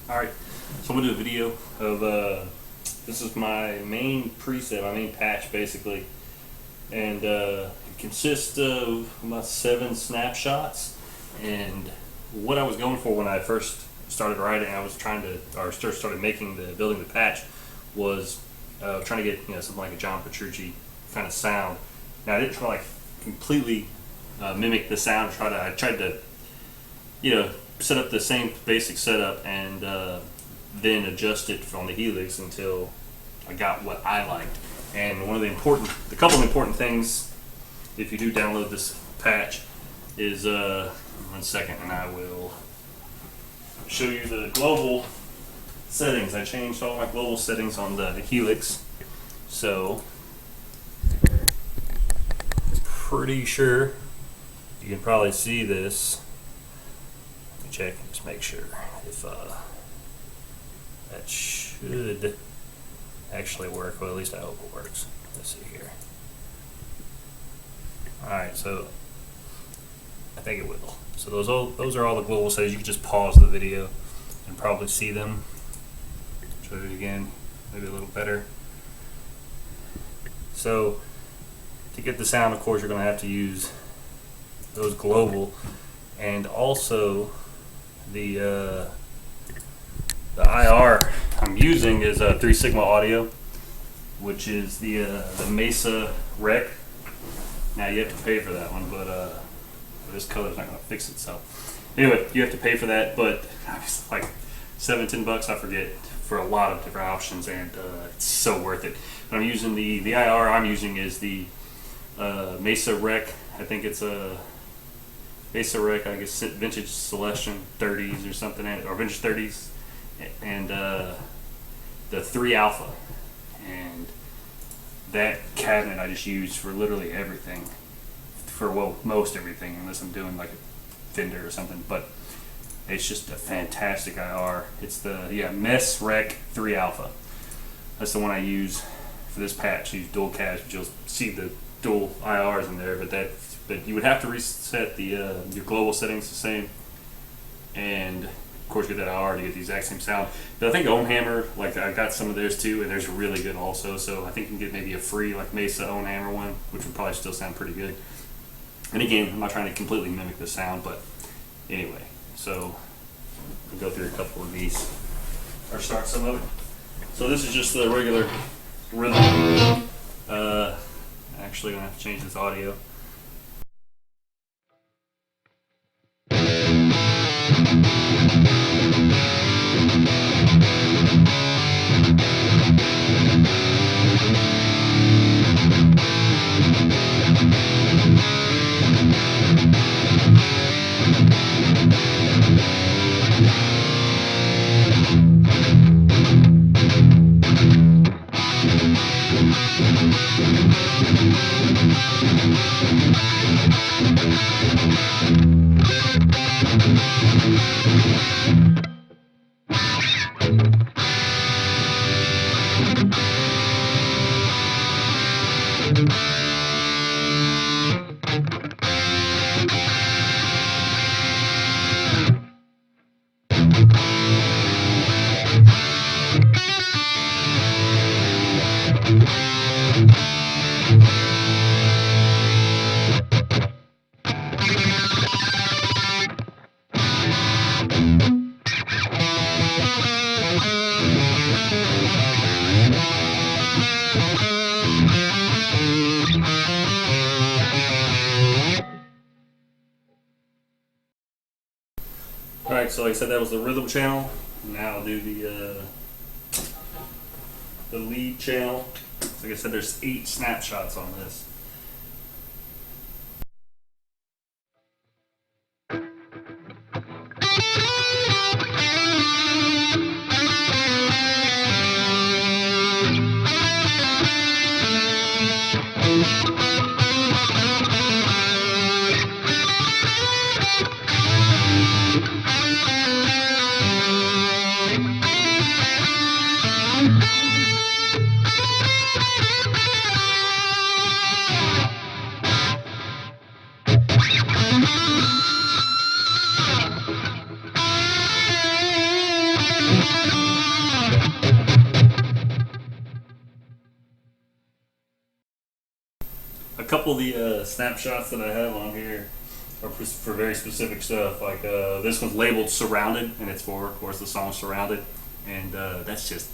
Alright, so I'm going to do a video of, this is my main preset, my main patch basically, and it consists of about 7 snapshots. And what I was going for when I first started writing, I was trying to, or started making building the patch, was trying to get something like a John Petrucci kind of sound. Now I didn't try to like completely mimic the sound. I tried to set up the same basic setup and then adjust it on the helix until I got what I liked. And the couple of important things, if you do download this patch, is 1 second, and I will show you the global settings. I changed all my global settings on the helix, so pretty sure you can probably see this. Let me check and just make sure if that should actually work. Well, at least I hope it works. Let's see here. Alright, so I think it will. So those are all the global settings. You can just pause the video and probably see them. Show it again, maybe a little better. So to get the sound, of course, you're going to have to use those global, and also the IR I'm using is 3 Sigma Audio, which is the Mesa freq. Now you have to pay for that one, but this color's not going to fix it. So anyway, you have to pay for that, but it's like $7-10, I forget, for a lot of different options, and it's so worth it. But I'm using the IR I'm using is the Mesa freq. I think it's a Mesa freq, I guess vintage Celestion 30s or something, or vintage 30s, and the 3 alpha. And that cabinet I just use for literally everything, for most everything, unless I'm doing like a Fender or something. But it's just a fantastic IR. It's the Mesa freq 3 alpha. That's the one I use for this patch. I use dual cabs, but you'll see the dual IRs in there. But you would have to reset your global settings the same, and of course get that IR to get the exact same sound. But I think Ohm Hammer, like I got some of theirs too, and theirs are really good also. So I think you can get maybe a free like Mesa Ohm Hammer one, which would probably still sound pretty good. And again, I'm not trying to completely mimic the sound, but anyway, so we'll go through a couple of these, or start some of it. So this is just the regular rhythm. Actually, I'm gonna have to change this audio. Alright, so like I said, that was the rhythm channel. Now I'll do the lead channel. Like I said, there's 8 snapshots on this. couple of the snapshots that I have on here are for very specific stuff. Like this one's labeled surrounded, and it's for, of course, the song Surrounded. And that's just,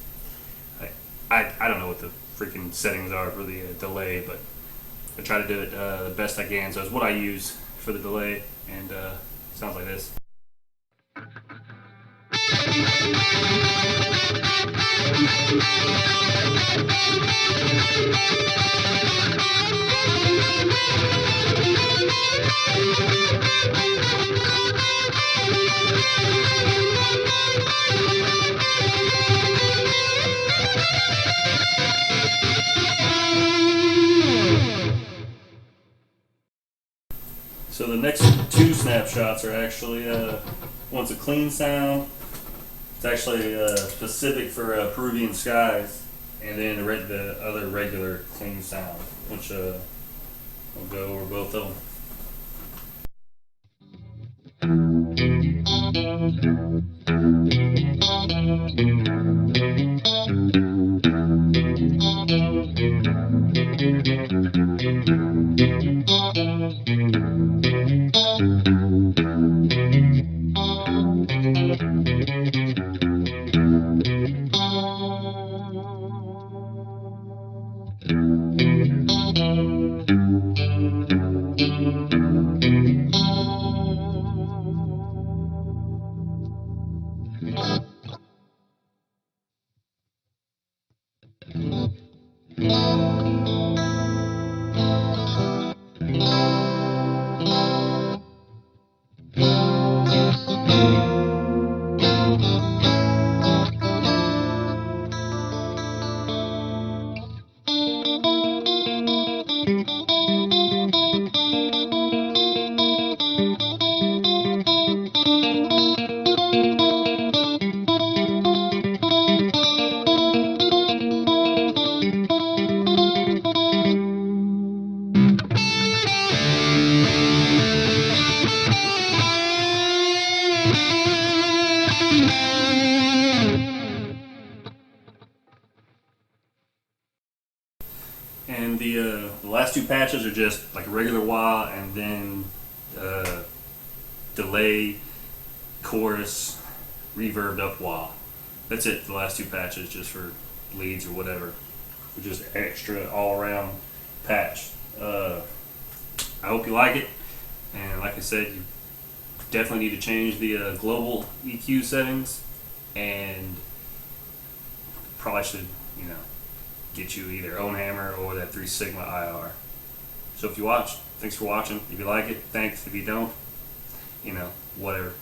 I don't know what the freaking settings are for the delay, but I try to do it the best I can. So it's what I use for the delay, and sounds like this. So the next two snapshots are actually, one's a clean sound. It's actually specific for Peruvian skies, and then the other regular clean sound, which I'll go over both of them. And the last two patches are just like a regular wah, and then delay, chorus, reverbed up wah. That's it. The last two patches just for leads or whatever. Just extra all around patch. I hope you like it. And like I said, you definitely need to change the global EQ settings, and probably should, get you either own hammer or that 3 Sigma IR. So if you watch, thanks for watching. If you like it, thanks. If you don't, whatever.